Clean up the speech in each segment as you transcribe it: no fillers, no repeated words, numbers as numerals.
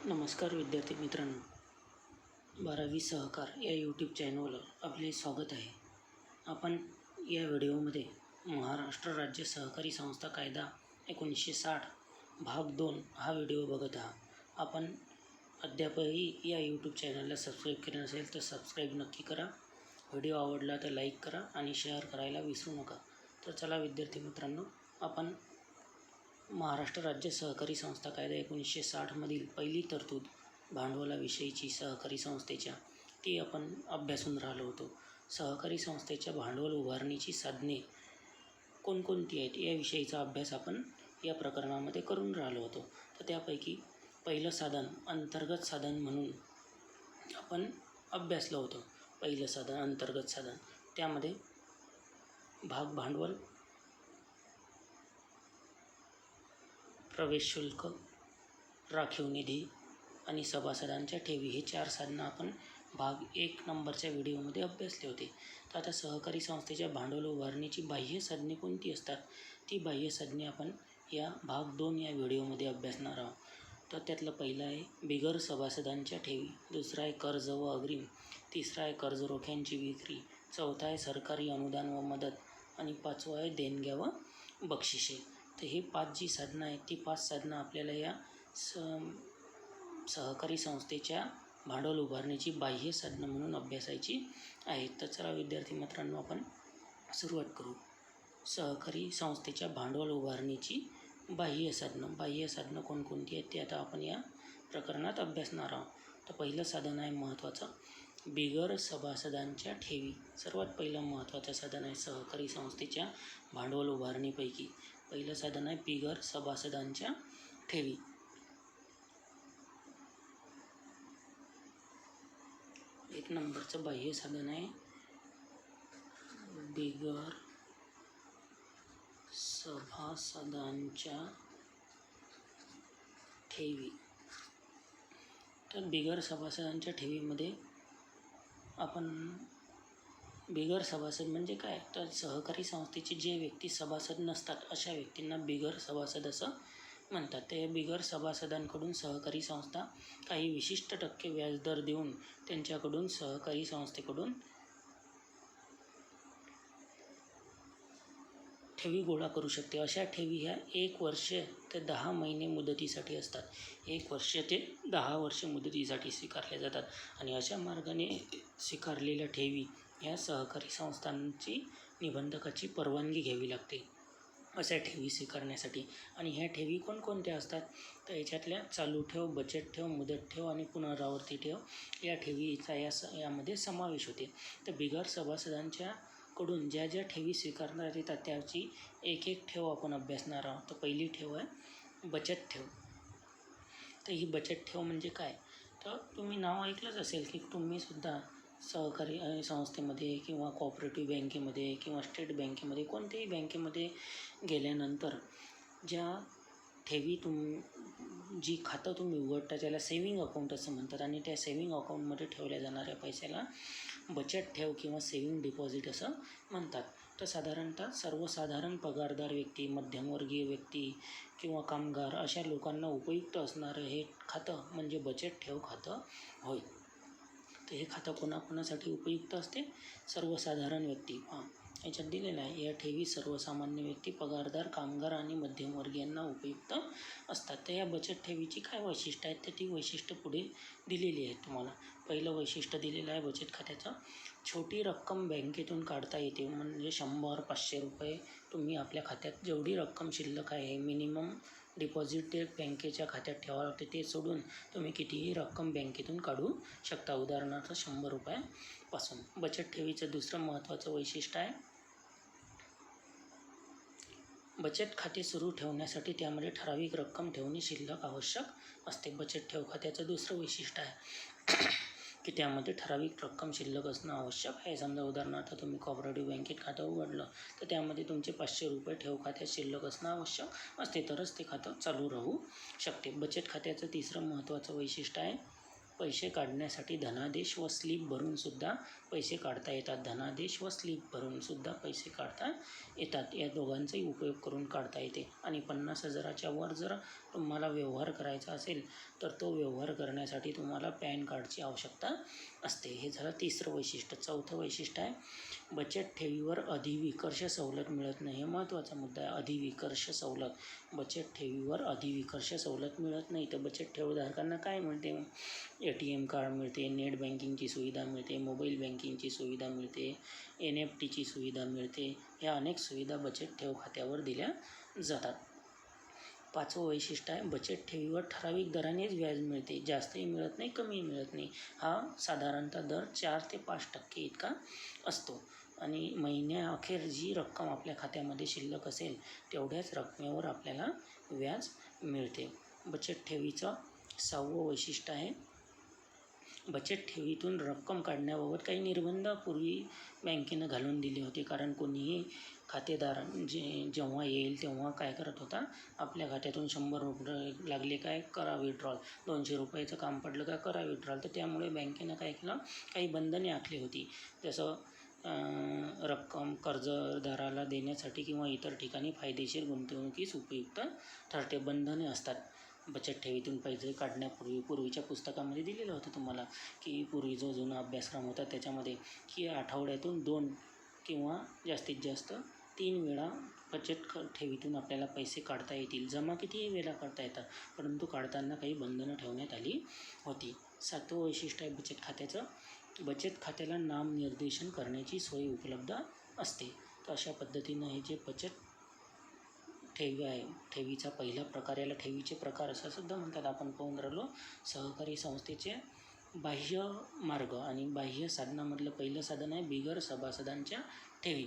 नमस्कार विद्यार्थी मित्रांनो, 12वी सहकार या यूट्यूब चॅनलवर आपले स्वागत आहे. आपण या व्हिडिओमध्ये महाराष्ट्र राज्य सहकारी संस्था कायदा 1960 भाग 2 हा व्हिडिओ बघत आहात. आपण अद्यापही या यूट्यूब चॅनलला सबस्क्राईब केले नसेल तर सबस्क्राईब नक्की करा. व्हिडिओ आवडला तर लाईक करा आणि शेअर करायला विसरू नका. तर चला विद्यार्थी मित्रांनो, आपण महाराष्ट्र राज्य सहकारी संस्था कायदा 1960मधील पहिली तरतूद भांडवलाविषयीची सहकारी संस्थेच्या ती आपण अभ्यासून राहिलो होतो. सहकारी संस्थेच्या भांडवल उभारणीची साधने कोणकोणती आहेत याविषयीचा अभ्यास आपण या प्रकरणामध्ये करून राहिलो होतो. तर त्यापैकी पहिलं साधन अंतर्गत साधन म्हणून आपण अभ्यासलं होतं. पहिलं साधन अंतर्गत साधन, त्यामध्ये भाग भांडवल, प्रवेश शुल्क, राखीव निधी आणि सभासदांच्या ठेवी हे 4 साधनं आपण भाग 1 नंबरच्या व्हिडिओमध्ये अभ्यासले होते. तर आता सहकारी संस्थेच्या भांडवल उभारणीची बाह्य साधने कोणती असतात, ती बाह्य साधने आपण या भाग 2 या व्हिडिओमध्ये अभ्यासणार आहोत. तर त्यातलं पहिलं आहे बिगर सभासदांच्या ठेवी, दुसरा आहे कर्ज व अग्रिम, तिसरा आहे कर्ज रोख्यांची विक्री, चौथा आहे सरकारी अनुदान व मदत आणि पाचवा आहे देणग्या व बक्षिसे. तर हे 5 जी साधनं आहेत ती 5 साधनं आपल्याला या सहकारी संस्थेच्या भांडवल उभारणीची बाह्य साधनं म्हणून अभ्यासायची आहेत. तर चला विद्यार्थी मित्रांनो, आपण सुरुवात करू. सहकारी संस्थेच्या भांडवल उभारणीची बाह्य साधनं कोणकोणती आहेत ते आता आपण या प्रकरणात अभ्यासणार आहोत. तर पहिलं साधन आहे महत्त्वाचं बिगर सभासदांच्या ठेवी. सर्वात पहिलं महत्त्वाचं साधन आहे सहकारी संस्थेच्या भांडवल उभारणीपैकी पहिलं साधन आहे बिगर सभासदांच्या ठेवी. एक नंबरचं बाह्य साधन आहे बिगर सभासदांच्या ठेवी. तर बिगर सभासदांच्या ठेवीमध्ये आपण बिगर सभासद म्हणजे काय, तर सहकारी संस्थेचे जे व्यक्ती सभासद नसतात अशा व्यक्तींना बिगर सभासद असं म्हणतात. ते बिगर सभासदांकडून सहकारी संस्था काही विशिष्ट टक्के व्याजदर देऊन त्यांच्याकडून सहकारी संस्थेकडून ठेवी गोळा करू शकते. अशा ठेवी ह्या 1 वर्ष ते 10 महिने मुदतीसाठी असतात. 1 वर्ष ते 10 वर्ष मुदतीसाठी स्वीकारल्या जातात आणि अशा मार्गाने स्वीकारलेल्या ठेवी ह्या सहकारी संस्थांची निबंधकाची परवानगी घ्यावी लागते अशा ठेवी स्वीकारण्यासाठी. आणि ह्या ठेवी कोणकोणत्या असतात, तर याच्यातल्या चालू ठेव, बचत ठेव, मुदत ठेव आणि पुनरावर्ती ठेव या ठेवीचा यामध्ये समावेश होते. तर बिगर सभासदांच्या कडून ज्या ज्या ठेवी स्वीकारण्यात येतात त्याची एक एक ठेव आपण अभ्यासणार आहोत. तर पहिली ठेव आहे बचत ठेव. तर ही बचत ठेव म्हणजे काय, तर तुम्ही नाव ऐकलंच असेल की तुम्हीसुद्धा सहकारी संस्थेमध्ये किंवा कोऑपरेटिव्ह बँकेमध्ये किंवा स्टेट बँकेमध्ये कोणत्याही बँकेमध्ये गेल्यानंतर ज्या ठेवी जी खातं तुम्ही उघडता त्याला सेविंग अकाउंट असं म्हणतात आणि त्या सेविंग अकाउंटमध्ये ठेवल्या जाणाऱ्या पैशाला बचत ठेव किंवा सेविंग डिपॉझिट असं म्हणतात. तर साधारणतः सर्वसाधारण पगारदार व्यक्ती, मध्यमवर्गीय व्यक्ती किंवा कामगार अशा लोकांना उपयुक्त असणारं हे खातं म्हणजे बचत ठेव खातं होय. तर हे खातं कोणाकोणासाठी उपयुक्त असते, सर्वसाधारण व्यक्ती. याच्यात दिलेलं आहे या ठेवी सर्वसामान्य व्यक्ती, पगारदार, कामगार आणि मध्यमवर्गीयांना उपयुक्त असतात. तर या बचत ठेवीची काय वैशिष्ट्य आहेत, तर ती वैशिष्ट्य पुढे दिलेली आहेत तुम्हाला. पहिलं वैशिष्ट्य दिलेलं आहे बचत खात्याचं, छोटी रक्कम बँकेतून काढता येते. म्हणजे 100-500 रुपये तुम्ही आपल्या खात्यात जेवढी रक्कम शिल्लक आहे मिनिमम डिपॉझिट ते बँकेच्या खात्यात ठेवावं लागते, ते सोडून तुम्ही कितीही रक्कम बँकेतून काढू शकता. उदाहरणार्थ 100 रुपयापासून. बचत ठेवीचं दुसरं महत्त्वाचं वैशिष्ट्य आहे बचत खाते सुरू ठेवण्यासाठी त्यामध्ये ठराविक रक्कम ठेवणे शिल्लक आवश्यक असते. बचत ठेव खात्याचं दुसरं वैशिष्ट्य आहे की त्यामध्ये ठराविक रक्कम शिल्लक असणं आवश्यक आहे. समजा उदाहरणार्थ तुम्ही कोऑपरेटिव्ह बँकेत खातं उघडलं तर त्यामध्ये तुमचे 500 रुपये ठेव खात्यात शिल्लक असणं आवश्यक असते, तरच ते खातं चालू राहू शकते. बचत खात्याचं तिसरं महत्त्वाचं वैशिष्ट्य आहे पैसे काढण्यासाठी धनादेश व स्लिप भरूनसुद्धा पैसे काढता येतात. धनादेश व स्लिप भरूनसुद्धा पैसे काढता येतात. या दोघांचाही उपयोग करून काढता येते. आणि 50,000च्या वर जर तुम्हाला व्यवहार करायचा असेल तर तो व्यवहार करण्यासाठी तुम्हाला पॅन कार्डची आवश्यकता असते. हे झालं तिसरं वैशिष्ट्य. चौथं वैशिष्ट्य आहे बचत ठेवीवर अधिविकर्ष सवलत मिळत नाही. हे महत्त्वाचा मुद्दा आहे. अधिविकर्ष सवलत. बचत ठेवीवर अधिविकर्ष सवलत मिळत नाही. तर बचत ठेवीधारकांना काय मिळते? ATM कार्ड मिळते, नेट बँकिंगची सुविधा मिळते, मोबाईल बँकिंगची सुविधा मिळते, NFTची सुविधा मिळते. या अनेक सुविधा बचत ठेव खात्यावर दिल्या जातात. पाचवं वैशिष्ट्य आहे बचत ठेवीवर ठराविक दरानेच व्याज मिळते. जास्तही मिळत नाही, कमीही मिळत नाही. हा साधारणतः दर 4 ते 5% इतका असतो आणि महिन्याअखेर जी रक्कम आपल्या खात्यामध्ये शिल्लक असेल तेवढ्याच रकमेवर आपल्याला व्याज मिळते. बचत ठेवीचं 6वं वैशिष्ट्य आहे बचत ठेवीतून रक्कम काढण्याबाबत काही निर्बंध पूर्वी बँकेनं घालून दिले होते. कारण कोणीही खातेदार जेव्हा येईल तेव्हा काय करत होता, आपल्या खात्यातून 100 रुपये लागले काय करा विड्रॉल, 200 रुपयाचं काम पडलं का करा विड्रॉल. तर त्यामुळे बँकेनं काय केलं, काही बंधने आखली होती. जसं रक्कम कर्जदाराला देण्यासाठी किंवा इतर ठिकाणी फायदेशीर गुंतवणुकीस उपयुक्त ठरते. बंधने असतात बचत ठेवीतून पैसे पूर्वीच्या पुस्तकामध्ये दिलेलं होतं तुम्हाला, की पूर्वी जो जुना अभ्यासक्रम होता त्याच्यामध्ये की आठवड्यातून 2 किंवा जास्तीत जास्त 3 वेळा बचत ठेवीतून आपल्याला पैसे काढता येतील. जमा कितीही वेळा करता येतात, परंतु काढताना काही बंधनं ठेवण्यात आली होती. 7वं वैशिष्ट्य आहे बचत खात्याचं बचत खात्याला नामनिर्देशन करण्याची सोय उपलब्ध असते. तर अशा पद्धतीनं हे जे बचत ठेवी आहे, ठेवीचा पहिला प्रकार, याला ठेवीचे प्रकार असं सुद्धा म्हणतात. आपण पाहून राहिलो सहकारी संस्थेचे बाह्य मार्ग आणि बाह्य साधनामधलं पहिलं साधन आहे बिगर सभासदांच्या ठेवी.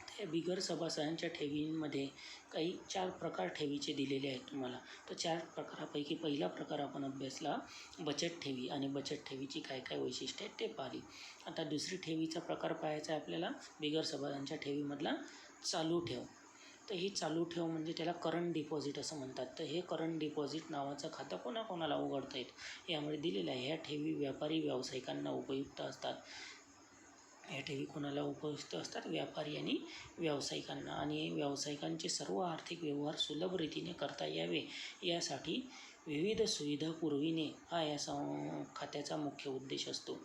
त्या बिगर सभासदांच्या ठेवींमध्ये काही 4 प्रकार ठेवीचे दिलेले आहेत तुम्हाला. तर 4 प्रकारापैकी पहिला प्रकार आपण अभ्यासला बचत ठेवी आणि बचत ठेवीची काय काय वैशिष्ट्ये आहेत ते पाहिली. आता दुसरी ठेवीचा प्रकार पाहायचा आहे आपल्याला बिगर सभासदांच्या ठेवीमधला चालू ठेव. तर ही चालू ठेव म्हणजे त्याला करंट डिपॉझिट असं म्हणतात. तर हे करंट डिपॉझिट नावाचं खातं कोणाकोणाला उघडता येतं यामध्ये दिलेलं आहे. ह्या ठेवी व्यापारी व्यावसायिकांना उपयुक्त असतात. ह्या ठेवी कोणाला उपयुक्त असतात? व्यापारी आणि व्यावसायिकांना. आणि व्यावसायिकांचे सर्व आर्थिक व्यवहार सुलभ रीतीने करता यावे यासाठी विविध सुविधा पुरविणे हा या खात्याचा मुख्य उद्देश असतो.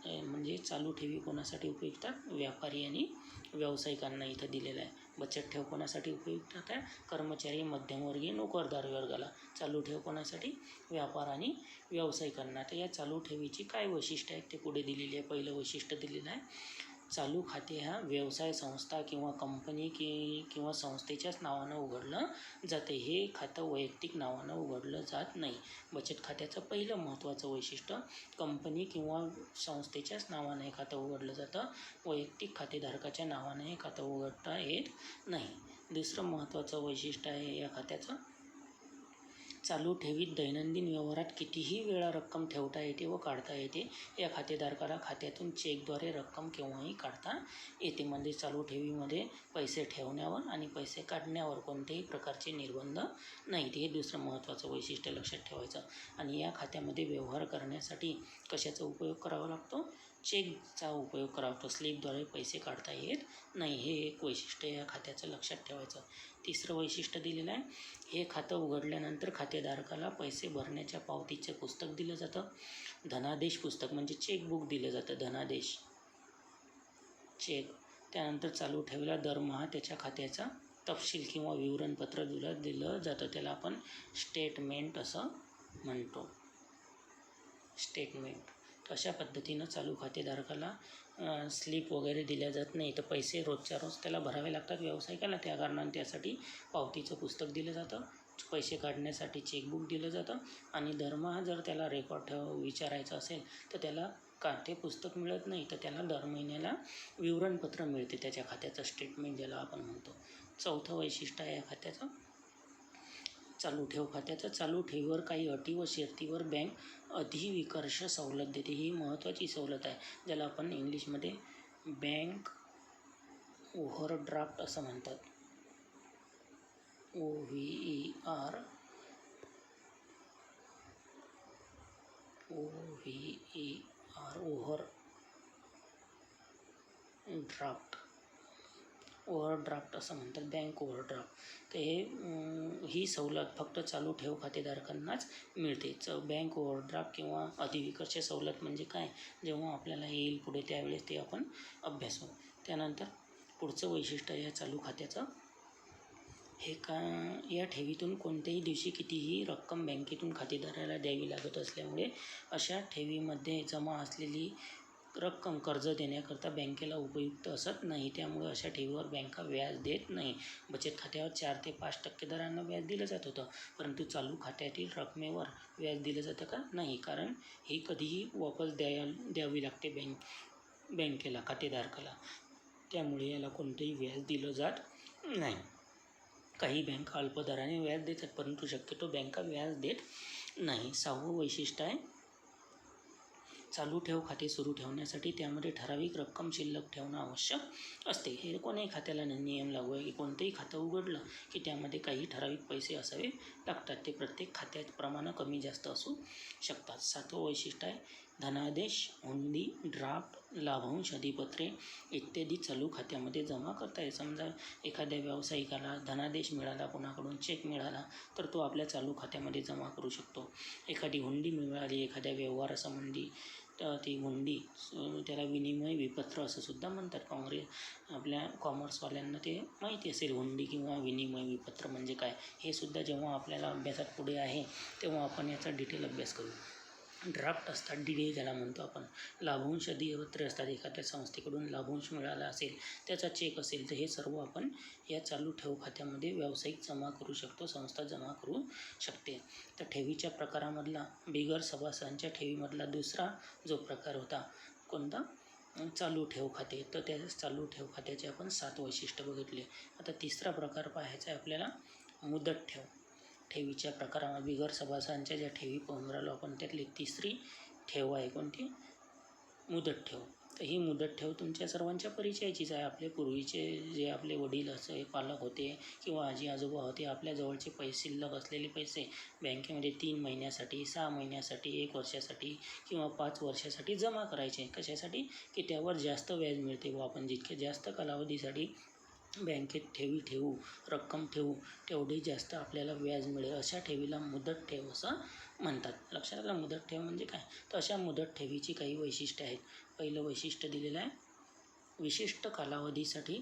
म्हणजे चालू ठेवी कोणासाठी उपयुक्त? व्यापारी आणि व्यावसायिकांना इथं दिलेलं आहे. बचत ठेव कोणासाठी उपयुक्त आहे? कर्मचारी, मध्यमवर्गीय, नोकरदार वर्गाला. चालू ठेव कोणासाठी? व्यापार आणि व्यावसायिकांना. तर या चालू ठेवीची काय वैशिष्ट्य आहेत ते पुढे दिलेली आहे. पहिलं वैशिष्ट्य दिलेलं आहे चालू खाते हा व्यवसाय संस्था किंवा कंपनी किंवा संस्थेच्याच नावानं उघडलं जाते. हे खातं वैयक्तिक नावानं उघडलं जात नाही. बचत खात्याचं पहिलं महत्त्वाचं वैशिष्ट्य कंपनी किंवा संस्थेच्याच नावानं हे खातं उघडलं जातं. वैयक्तिक खातेधारकाच्या नावानं हे खातं उघडता येत नाही. दुसरं महत्त्वाचं वैशिष्ट्य आहे या खात्याचं चालू ठेवीत दैनंदिन व्यवहारात कितीही वेळा रक्कम ठेवता येते व काढता येते. या खातेधारकाला खात्यातून चेकद्वारे रक्कम केव्हाही काढता येते. म्हणजे चालू ठेवीमध्ये पैसे ठेवण्यावर आणि पैसे काढण्यावर कोणत्याही प्रकारचे निर्बंध नाहीत. हे दुसरं महत्त्वाचं वैशिष्ट्य लक्षात ठेवायचं. आणि या खात्यामध्ये व्यवहार करण्यासाठी कशाचा उपयोग करावा लागतो? चेकचा उपयोग करावा लागतो. स्लिपद्वारे पैसे काढता येत नाही. हे एक वैशिष्ट्य या खात्याचं लक्षात ठेवायचं. तिसरं वैशिष्ट्य दिलेलं आहे हे खातं उघडल्यानंतर खातेधारकाला पैसे भरण्याच्या पावतीचं पुस्तक दिलं जातं. धनादेश पुस्तक म्हणजे चेकबुक दिलं जातं. धनादेश चेक. त्यानंतर चालू ठेवीला दरमहा त्याच्या खात्याचा तपशील किंवा विवरणपत्र दिलं जातं. त्याला आपण स्टेटमेंट असं म्हणतो. स्टेटमेंट. अशा पद्धतीनं चालू खातेधारकाला स्लिप वगैरे दिल्या जात नाही. तर पैसे रोजच्या रोज त्याला भरावे लागतात व्यावसायिकाला. त्या कारणाने त्यासाठी पावतीचं पुस्तक दिलं जातं. पैसे काढण्यासाठी चेकबुक दिलं जातं आणि दरमहा जर त्याला रेकॉर्ड विचारायचं असेल तर त्याला ते पुस्तक मिळत नाही. तर त्याला दर महिन्याला विवरणपत्र मिळते त्याच्या खात्याचं स्टेटमेंट ज्याला आपण म्हणतो. चौथं वैशिष्ट्य आहे या खात्याचं चालू ठेव खात्याचं चालू ठेवीवर काही अटी व शर्तीवर बँक अधिविकर्ष सवलत देते. ही महत्त्वाची सवलत आहे ज्याला आपण इंग्लिशमध्ये बँक ओव्हरड्राफ्ट असं म्हणतात. OVER overdraft. ओव्हरड्राफ्ट असं म्हणतात, बँक ओव्हरड्राफ्ट. तर ही सवलत फक्त चालू ठेव खातेधारकांनाच मिळते. बँक ओव्हरड्राफ्ट किंवा अधिविकर्ष सवलत म्हणजे काय, जेव्हा आपल्याला येईल पुढे त्यावेळेस ते आपण अभ्यासू. त्यानंतर पुढचं वैशिष्ट्य या चालू खात्याचं हे या ठेवीतून कोणत्याही दिवशी कितीही रक्कम बँकेतून खातेदाराला द्यावी लागत असल्यामुळे अशा ठेवीमध्ये जमा असलेली रक्कम कर्ज देण्याकरता बँकेला उपयुक्त असत नाही. त्यामुळे अशा ठेवीवर बँका व्याज देत नाही. बचत खात्यावर 4 ते 5% दरानं व्याज दिलं जात होतं, परंतु चालू खात्यातील रकमेवर व्याज दिलं जातं का? नाही, कारण ही कधीही वापस द्यावी लागते बँकेला, खातेधारकाला. त्यामुळे याला कोणतंही व्याज दिलं जात नाही. काही बँका अल्प दराने व्याज देतात, परंतु शक्यतो बँका व्याज देत नाही. 6वं वैशिष्ट्य आहे, चालू ठेव खाते सुरू ठेवण्यासाठी त्यामध्ये ठराविक रक्कम शिल्लक ठेवणं आवश्यक असते. हे कोणत्याही खात्याला नियम लागू आहे की कोणतंही खातं उघडलं की त्यामध्ये काही ठराविक पैसे असावे लागतात. ते प्रत्येक खात्याप्रमाणे कमी जास्त असू शकतात. 7वं वैशिष्ट्य आहे, धनादेश, हुंडी, ड्राफ्ट, लाभांश अधिपत्रे इत्यादी चालू खात्यामध्ये जमा करता येईल. समजा एखाद्या व्यावसायिकाला धनादेश मिळाला, कोणाकडून चेक मिळाला, तर तो आपल्या चालू खात्यामध्ये जमा करू शकतो. एखादी हुंडी मिळाली एखाद्या व्यवहारासंबंधी, तर ती हुंडी, त्याला विनिमय विपत्र असं सुद्धा म्हणतात. आपल्या कॉमर्सवाल्यांना ते माहिती असेल, हुंडी किंवा विनिमय विपत्र म्हणजे काय. हे सुद्धा जेव्हा आपल्याला अभ्यासात पुढे आहे तेव्हा आपण याचा डिटेल अभ्यास करू. ड्राफ्ट असतात, DD ज्याला म्हणतो आपण. लाभांश अधिपत्रे असतात, एखाद्या संस्थेकडून लाभांश मिळाला असेल, त्याचा चेक असेल, तर हे सर्व आपण या चालू ठेव खात्यामध्ये व्यावसायिक जमा करू शकतो, संस्था जमा करू शकते. तर ठेवीच्या प्रकारामधला बिगर सभासदांच्या ठेवीमधला दुसरा जो प्रकार होता, कोणता, चालू ठेव खाते. तर त्या चालू ठेव खात्याचे आपण 7 वैशिष्ट्य बघितले. आता तिसरा प्रकार पाहायचा आहे आपल्याला, मुदत ठेव. ठेवीच्या प्रकारामध्ये बिगर सभासदांच्या ज्या ठेवी पाहून राहिलो आपण, त्यातली तिसरी ठेव आहे कोणती, मुदत ठेव. तर ही मुदत ठेव तुमच्या सर्वांच्या परिचयाचीच आहे. आपले पूर्वीचे जे आपले वडील असे पालक होते किंवा आजी आजोबा होते, आपल्या जवळचे पैसे, शिल्लक असलेले पैसे बँकेमध्ये 3 महिन्यासाठी, 6 महिन्यासाठी, 1 वर्षासाठी किंवा 5 वर्षासाठी जमा करायचे. कशासाठी, की त्यावर जास्त व्याज मिळते व आपण जितके जास्त कालावधीसाठी बँकेत ठेवू, रक्कम ठेवू, तेवढी जास्त आपल्याला व्याज मिळेल. अशा ठेवीला मुदत ठेव असं म्हणतात. लक्षात आलं मुदत ठेव म्हणजे काय. तर अशा मुदत ठेवीची काही वैशिष्ट्ये आहेत. पहिलं वैशिष्ट्य दिलेलं आहे, विशिष्ट कालावधीसाठी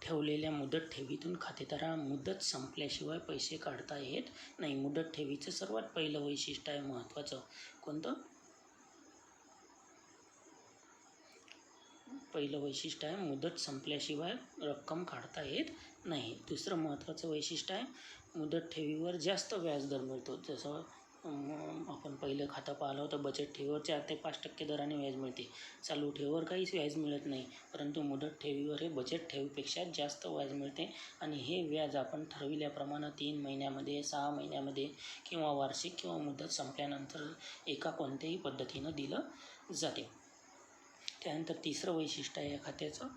ठेवलेल्या मुदत ठेवीतून खातेदाराला मुदत संपल्याशिवाय पैसे काढता येत नाही. मुदत ठेवीचं सर्वात पहिलं वैशिष्ट्य आहे महत्त्वाचं, कोणतं, पहिलं वैशिष्ट्य आहे, मुदत संपल्याशिवाय रक्कम काढता येत नाही. दुसरं महत्त्वाचं वैशिष्ट्य आहे, मुदत ठेवीवर जास्त व्याजदर मिळतो. जसं आपण पहिलं खातं पाहिलं होतं, बचत ठेवीवर 4 ते 5% दराने व्याज मिळते. चालू ठेवीवर काहीच व्याज मिळत नाही, परंतु मुदत ठेवीवर हे बचत ठेवीपेक्षा जास्त व्याज मिळते. आणि हे व्याज आपण ठरविल्याप्रमाणे 3 महिन्यामध्ये, 6 महिन्यामध्ये किंवा वार्षिक किंवा मुदत संपल्यानंतर एका कोणत्याही पद्धतीनं दिलं जाते. त्यानंतर तिसरं वैशिष्ट्य आहे या खात्याचं,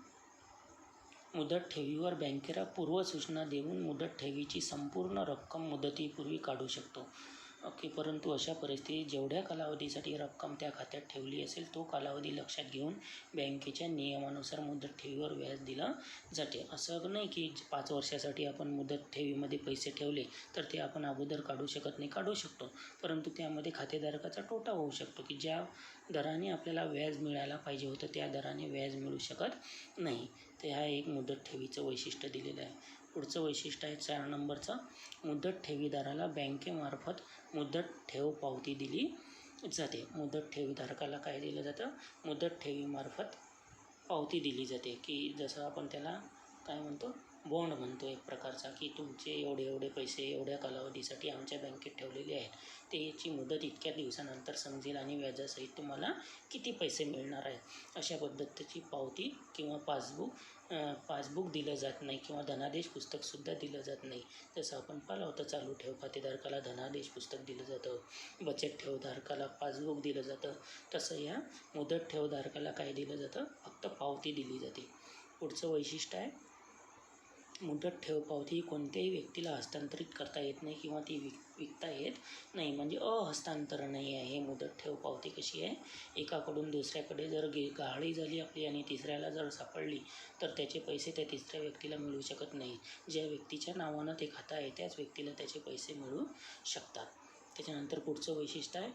मुदत ठेवीवर बँकेला पूर्वसूचना देऊन मुदत ठेवीची संपूर्ण रक्कम मुदतीपूर्वी काढू शकतो. परंतु अशा परिस्थितीत जेवढ्या कालावधीसाठी रक्कम त्या खात्यात ठेवली असेल तो कालावधी लक्षात घेऊन बँकेच्या नियमानुसार मुदत ठेवीवर व्याज दिलं जाते. असं नाही की 5 वर्षासाठी आपण मुदत ठेवीमध्ये पैसे ठेवले तर ते आपण अगोदर काढू शकत नाही, काढू शकतो, परंतु त्यामध्ये खातेधारकाचा तोटा होऊ शकतो की ज्या दराने आपल्याला व्याज मिळायला पाहिजे होतं त्या दराने व्याज मिळू शकत नाही. तर ह्या एक मुदत ठेवीचं वैशिष्ट्य दिलेलं आहे. पुढचं वैशिष्ट्य आहे 4 नंबरचं, मुदत ठेवीदाराला बँकेमार्फत मुदत ठेव पावती दिली जाते. मुदत ठेवीधारकाला काय दिलं जातं, मुदत ठेवीमार्फत पावती दिली जाते. की जसं आपण त्याला काय म्हणतो, बॉन्ड म्हणतो एक प्रकारचा, की तुमचे एवढे पैसे एवढ्या कालावधीसाठी आमच्या बँकेत ठेवलेले आहेत, त्याची मुदत इतक्या दिवसानंतर समजेल आणि व्याजासहित तुम्हाला किती पैसे मिळणार आहेत. अशा पद्धतीची पावती किंवा पासबुक दिलं जात नाही किंवा धनादेश पुस्तकसुद्धा दिलं जात नाही. जसं आपण पाहिलं होतं, चालू ठेव खातेधारकाला धनादेश पुस्तक दिलं जातं, बचत ठेवधारकाला पासबुक दिलं जातं, तसं या मुदत ठेवधारकाला काय दिलं जातं, फक्त पावती दिली जाते. पुढचं वैशिष्ट्य आहे, मुदत ठेव पावती कोणत्याही व्यक्तीला हस्तांतरित करता येत नाही किंवा ती विकता येत नाही, म्हणजे अहस्तांतरणीय आहे. हे मुदत ठेव पावती कशी आहे, एकाकडून दुसऱ्याकडे जर गहाळी झाली आपली आणि तिसऱ्याला जर सापडली तर त्याचे पैसे त्या तिसऱ्या व्यक्तीला मिळू शकत नाही. ज्या व्यक्तीच्या नावानं ते खातं आहे त्याच व्यक्तीला त्याचे पैसे मिळू शकतात. त्याच्यानंतर पुढचं वैशिष्ट्य आहे,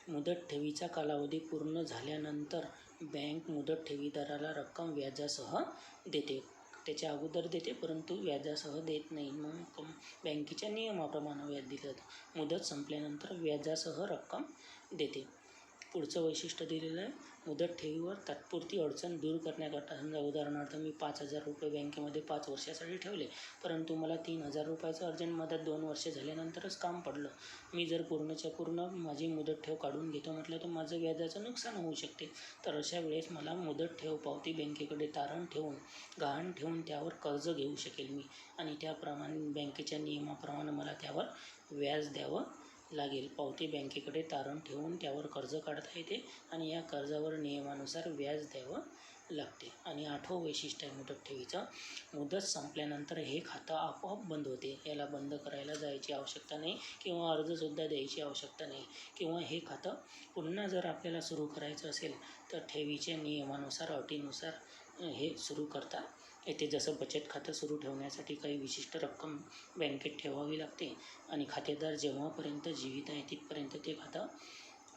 मुदत ठेवीचा कालावधी पूर्ण झाल्यानंतर बँक मुदत ठेवीदाराला रक्कम व्याजासह देते. त्याच्या अगोदर देते परंतु व्याजासह देत नाही. मग बँकेच्या नियमाप्रमाणे व्याज दिलं जातं. मुदत संपल्यानंतर व्याजासह रक्कम देते. पुढचं वैशिष्ट्य दिलेलं आहे, मुदत ठेवीवर तात्पुरती अडचण दूर करण्याकरता, समजा उदाहरणार्थ मी 5,000 रुपये बँकेमध्ये 5 वर्षासाठी ठेवले, परंतु मला 3,000 रुपयाचं अर्जंट मदत 2 वर्ष झाल्यानंतरच काम पडलं. मी जर पूर्णच्या पूर्ण माझी मुदत ठेव काढून घेतो म्हटलं तर माझं व्याजाचं नुकसान होऊ शकते. तर अशा वेळेस मला मुदत ठेव पावती बँकेकडे तारण ठेवून, गहाण ठेवून त्यावर कर्ज घेऊ शकेल मी, आणि त्याप्रमाणे बँकेच्या नियमाप्रमाणे मला त्यावर व्याज द्यावं लागेल. पावती बँकेकडे तारण ठेवून त्यावर कर्ज काढता येते आणि या कर्जावर नियमानुसार व्याज द्यावं लागते. आणि 8वं वैशिष्ट्य आहे मुदत ठेवीचं, मुदत संपल्यानंतर हे खातं आपोआप बंद होते. याला बंद करायला जायची आवश्यकता नाही किंवा अर्जसुद्धा द्यायची आवश्यकता नाही, किंवा हे खातं पुन्हा जर आपल्याला सुरू करायचं असेल तर ठेवीच्या नियमानुसार, अटीनुसार हे सुरू करता येते. जसं बचत खातं सुरू ठेवण्यासाठी काही विशिष्ट रक्कम बँकेत ठेवावी लागते आणि खातेदार जेव्हापर्यंत जीवित आहे तिथपर्यंत ते खातं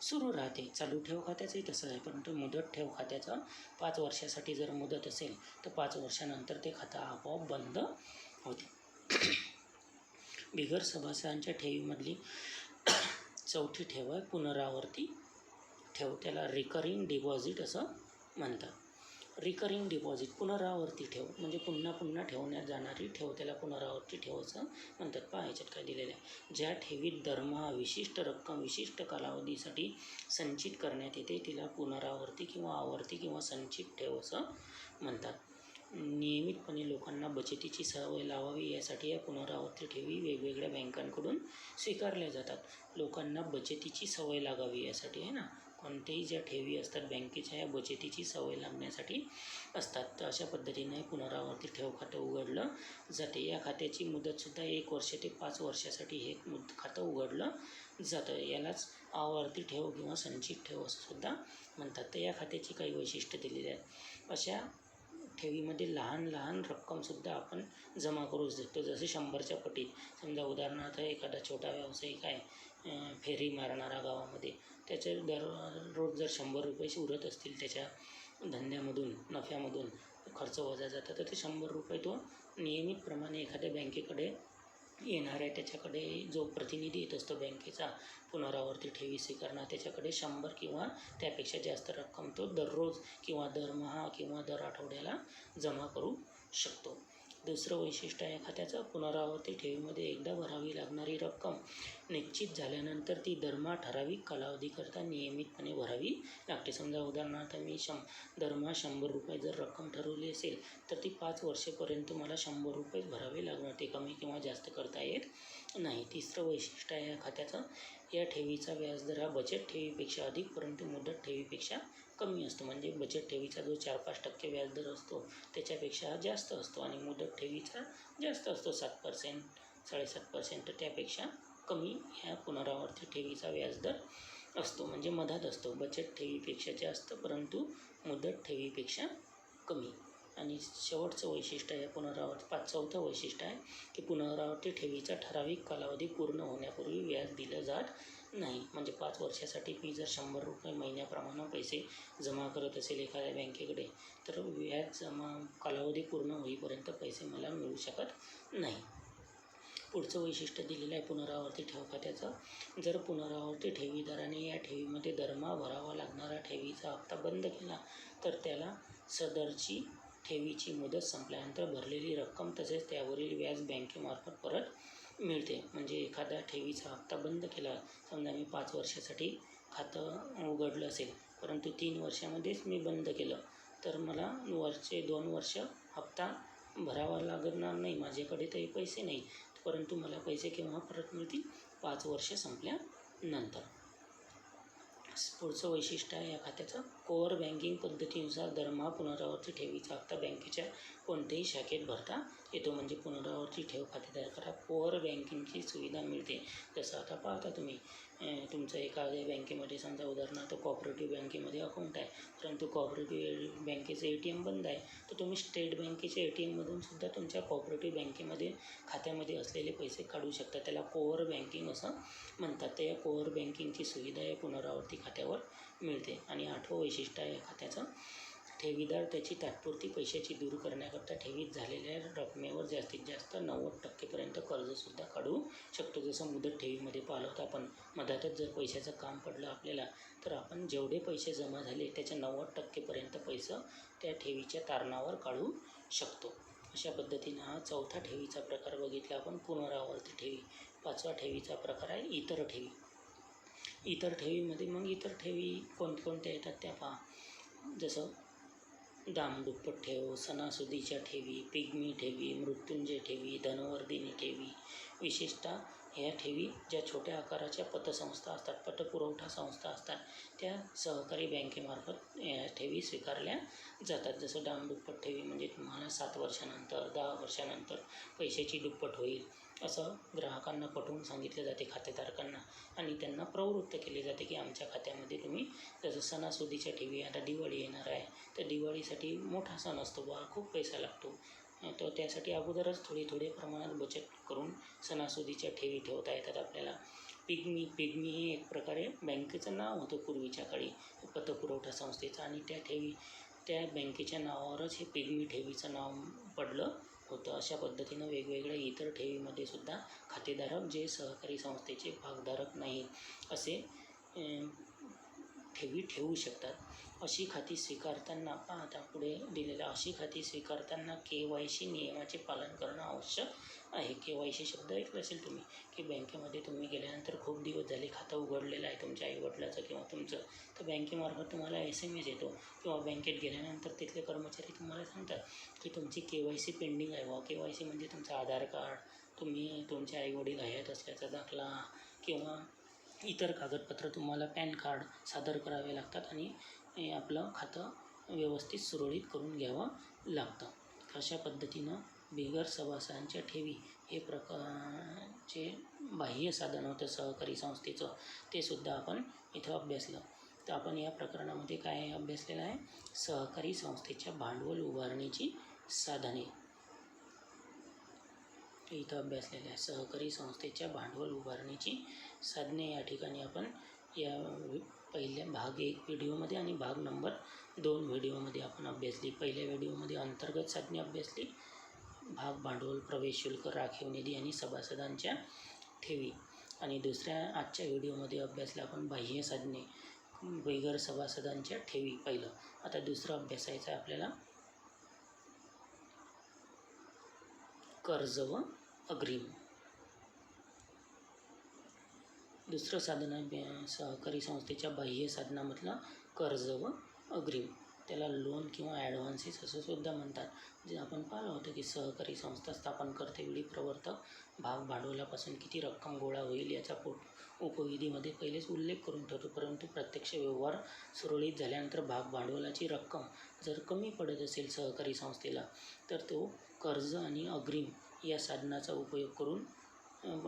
सुरू राहते. चालू ठेव खात्याचंही तसं आहे, परंतु मुदत ठेव खात्याचं 5 वर्षासाठी जर मुदत असेल तर 5 वर्षानंतर ते खातं आपोआप बंद होते. बिगर सभासदांच्या ठेवीमधली 4थी ठेव आहे पुनरावर्ती ठेव. त्याला रिकरिंग डिपॉझिट असं म्हणतात. रिकरिंग डिपॉझिट, पुनरावर्ती ठेव म्हणजे पुन्हा पुन्हा ठेवण्यात जाणारी ठेव, त्याला पुनरावर्ती ठेव असं म्हणतात. पहा याच्यात काय दिलेलं आहे, ज्या ठेवीत दरमहा विशिष्ट रक्कम विशिष्ट कालावधीसाठी संचित करण्यात येते तिला पुनरावर्ती किंवा आवर्ती किंवा संचित ठेव असं म्हणतात. नियमितपणे लोकांना बचतीची सवय लावावी यासाठी या पुनरावर्ती ठेवी वेगवेगळ्या बँकांकडून स्वीकारल्या जातात. लोकांना बचतीची सवय लागावी यासाठी आहे ना, कोणत्याही ज्या ठेवी असतात बँकेच्या या बचतीची सवय लागण्यासाठी असतात. तर अशा पद्धतीने पुनरावर्ती ठेव खातं उघडलं जाते. या खात्याची मुदतसुद्धा 1 वर्ष ते 5 वर्षासाठी हे खातं उघडलं जातं. यालाच आवर्ती ठेव किंवा संचित ठेव असं सुद्धा म्हणतात. तर या खात्याची काही वैशिष्ट्य दिलेली आहेत. अशा ठेवीमध्ये लहान लहान रक्कमसुद्धा आपण जमा करू शकतो. जसे 100च्या पटीत, समजा उदाहरणार्थ एखादा छोटा व्यावसायिक आहे फेरी मारणारा गावामध्ये, त्याचे दररोज जर 100 रुपये उरत असतील त्याच्या धंद्यामधून, नफ्यामधून खर्च वजा जातात, तर ते 100 रुपये तो नियमितप्रमाणे एखाद्या बँकेकडे येणार आहे, त्याच्याकडे जो प्रतिनिधी येत असतो बँकेचा पुनरावर्ती ठेवी स्वीकारणार, त्याच्याकडे 100 किंवा त्यापेक्षा जास्त रक्कम तो दररोज किंवा दरमहा किंवा दर आठवड्याला जमा करू शकतो. दुसरं वैशिष्ट्य आहे खात्याचं, पुनरावर्ती ठेवीमध्ये एकदा भरावी लागणारी रक्कम निश्चित झाल्यानंतर ती दरमहा ठराविक कालावधीकरता नियमितपणे भरावी लागते. समजा उदाहरणार्थ मी दरमहा 100 रुपये जर रक्कम ठरवली असेल तर ती 5 वर्षेपर्यंत मला 100 रुपये भरावे लागणार, ते कमी किंवा जास्त करता येत नाही. तिसरं वैशिष्ट्य आहे या खात्याचं, या ठेवीचा व्याजदर हा बचत ठेवीपेक्षा अधिक परंतु मुदत ठेवीपेक्षा कमी असतो. म्हणजे बचत ठेवीचा जो 4-5% व्याजदर असतो त्याच्यापेक्षा हा जास्त असतो आणि मुदत ठेवीचा जास्त असतो 7%, 7.5%, तर त्यापेक्षा कमी ह्या पुनरावर्ती ठेवीचा व्याजदर असतो, म्हणजे मधात असतो. बचत ठेवीपेक्षा जास्त परंतु मुदत ठेवीपेक्षा कमी. आणि शेवटचं वैशिष्ट्य आहे चौथं वैशिष्ट्य आहे की पुनरावर्ती ठेवीचा ठराविक कालावधी पूर्ण होण्यापूर्वी व्याज दिलं जात नाही. म्हणजे 5 वर्षासाठी मी जर 100 रुपये महिन्याप्रमाणे पैसे जमा करत असेल एखाद्या बँकेकडे, तर व्याज जमा कालावधी पूर्ण होईपर्यंत पैसे मला मिळू शकत नाही. पुढचं वैशिष्ट्य दिलेलं आहे पुनरावर्ती ठेव खात्याचं, जर पुनरावर्ती ठेवीदाराने या ठेवीमध्ये दरमहा भरावा लागणारा ठेवीचा हप्ता बंद केला तर त्याला सदरची ठेवीची मुदत संपल्यानंतर भरलेली रक्कम तसेच त्यावरील व्याज बँकेमार्फत परत मिळते. म्हणजे एखादा ठेवीचा हप्ता बंद केला, समजा मी 5 वर्षासाठी खातं उघडलं असेल परंतु 3 वर्षामध्येच मी बंद केलं तर मला 2 वर्ष हप्ता भरावा लागणार नाही, माझ्याकडे तरी पैसे नाही, परंतु मला पैसे केव्हा परत मिळतील, 5 वर्ष संपल्यानंतर. पुढचं वैशिष्ट्य आहे या खात्याचं, कोअर बँकिंग पद्धतीनुसार दरमहा पुनरावर्ती ठेवीचा हप्ता बँकेच्या कोणत्याही शाखेत भरता येतो. म्हणजे पुनरावर्ती ठेव खातेधारकाला कोअर बँकिंगची सुविधा मिळते. जसं आता पाहता तुम्ही तुमचं एखाद्या बँकेमध्ये समजा उदाहरणार्थ कोऑपरेटिव्ह बँकेमध्ये अकाउंट आहे, परंतु कोऑपरेटिव्ह बँकेचं ATM बंद आहे, तर तुम्ही स्टेट बँकेच्या ATMमधून सुद्धा तुमच्या कोऑपरेटिव्ह बँकेमध्ये खात्यामध्ये असलेले पैसे काढू शकता. त्याला कोअर बँकिंग असं म्हणतात. तर या कोअर बँकिंगची सुविधा या पुनरावर्ती खात्यावर मिळते. आणि 8वं वैशिष्ट्य आहे या खात्याचं, ठेवीदार त्याची तात्पुरती पैशाची दूर करण्याकरता ठेवीत झालेल्या रकमेवर जास्तीत जास्त 90% कर्जसुद्धा काढू शकतो. जसं मुदत ठेवीमध्ये पाहिलं होतं आपण, मधातच जर पैशाचं काम पडलं आपल्याला, तर आपण जेवढे पैसे जमा झाले त्याच्या 90% पैसा त्या ठेवीच्या तारणावर काढू शकतो. अशा पद्धतीनं हा 4था ठेवीचा प्रकार बघितला आपण, पुनरावर्ती ठेवी. 5वा ठेवीचा प्रकार आहे इतर ठेवी. इतर ठेवीमध्ये मग इतर ठेवी कोणकोणत्या येतात त्या पहा. जसं दामदुप्पट ठेव, सणासुदीच्या ठेवी, पिग्मी ठेवी, मृत्युंजय ठेवी, धनवर्धिनी ठेवी. विशेषतः ह्या ठेवी ज्या छोट्या आकाराच्या पतसंस्था असतात, पतपुरवठा संस्था असतात, त्या सहकारी बँकेमार्फत या ठेवी स्वीकारल्या जातात. जसं दामदुप्पट ठेवी म्हणजे तुम्हाला 7 वर्षानंतर 10 वर्षानंतर पैशाची दुप्पट होईल असं ग्राहकांना पटवून सांगितले जाते, खातेधारकांना, आणि त्यांना प्रवृत्त केले जाते की आमच्या खात्यामध्ये तुम्ही, जसं सणासुदीच्या ठेवी, आता दिवाळी येणार आहे तर दिवाळीसाठी मोठा सण असतो बा, खूप पैसा लागतो, तर त्यासाठी अगोदरच थोडी प्रमाणात बचत करून सणासुदीच्या ठेवी ठेवता येतात आपल्याला. पिग्मी ही एक प्रकारे बँकेचं नाव होतं पूर्वीच्या काळी, पतपुरवठा संस्थेचं, आणि त्या ठेवी त्या बँकेच्या नावावरच हे पिग्मी ठेवीचं नाव पडलं होतं. अशा पद्धतीनं वेगवेगळ्या इतर ठेवीमध्ये सुद्धा खातेधारक जे सहकारी संस्थेचे भागधारक नाहीत असे ठेवी ठेवू शकतात. अशी खाती स्वीकारताना आता पुढे दिलेलं, अशी खाती स्वीकारताना KYC नियमाचे पालन करणं आवश्यक आहे. KYC शब्द ऐकलं असेल तुम्ही, की बँकेमध्ये तुम्ही गेल्यानंतर खूप दिवस झाले खातं उघडलेलं आहे तुमच्या आईवडिलाचं किंवा तुमचं, तर बँकेमार्फत तुम्हाला SMS येतो किंवा बँकेत गेल्यानंतर तिथले कर्मचारी तुम्हाला सांगतात की तुमची KYC पेंडिंग आहे. KYC म्हणजे तुमचं आधार कार्ड, तुम्ही तुमचे आईवडील हयात असल्याचा दाखला किंवा इतर कागदपत्र, तुम्हाला पॅन कार्ड सादर करावे लागतात आणि आपलं खातं व्यवस्थित सुरळीत करून घ्यावं लागतं. अशा पद्धतीनं बिगर सभासदांच्या ठेवी हे प्रकारचे बाह्य साधन होतं सहकारी संस्थेचं, ते सुद्धा आपण इथं अभ्यासलं. तर आपण या प्रकरणामध्ये काय अभ्यासलेलं आहे, सहकारी संस्थेच्या भांडवल उभारणीची साधने इथं अभ्यासलेलं आहे. सहकारी संस्थेच्या भांडवल उभारणीची साधने या ठिकाणी आपण या पहिल्या भाग 1 व्हिडिओमध्ये आणि भाग नंबर 2 व्हिडिओमध्ये आपण अभ्यासली. पहिल्या व्हिडिओमध्ये अंतर्गत साधने अभ्यासली, भाग भांडवल, प्रवेश शुल्क, राखीव निधी आणि सभासदांच्या ठेवी, आणि दुसऱ्या आजच्या व्हिडिओमध्ये अभ्यासलं आपण बाह्य साधने, बिगर सभासदांच्या ठेवी पाहिलं. आता दुसरं अभ्यासायचं आहे आपल्याला कर्ज व अग्रिम. दुसरं साधन आहे सहकारी संस्थेच्या बाह्य साधनामधलं कर्ज व अग्रिम. त्याला लोन किंवा ॲडव्हान्सेस असं सुद्धा म्हणतात. जे आपण पाहिलं होतं की सहकारी संस्था स्थापन करतेवेळी प्रवर्तक भाग भांडवलापासून किती रक्कम गोळा होईल याचा उपविधीमध्ये पहिलेच उल्लेख करून ठेवतो, परंतु प्रत्यक्ष व्यवहार सुरळीत झाल्यानंतर भाग भांडवलाची रक्कम जर कमी पडत असेल सहकारी संस्थेला, तर तो कर्ज आणि अग्रिम या साधनाचा उपयोग करून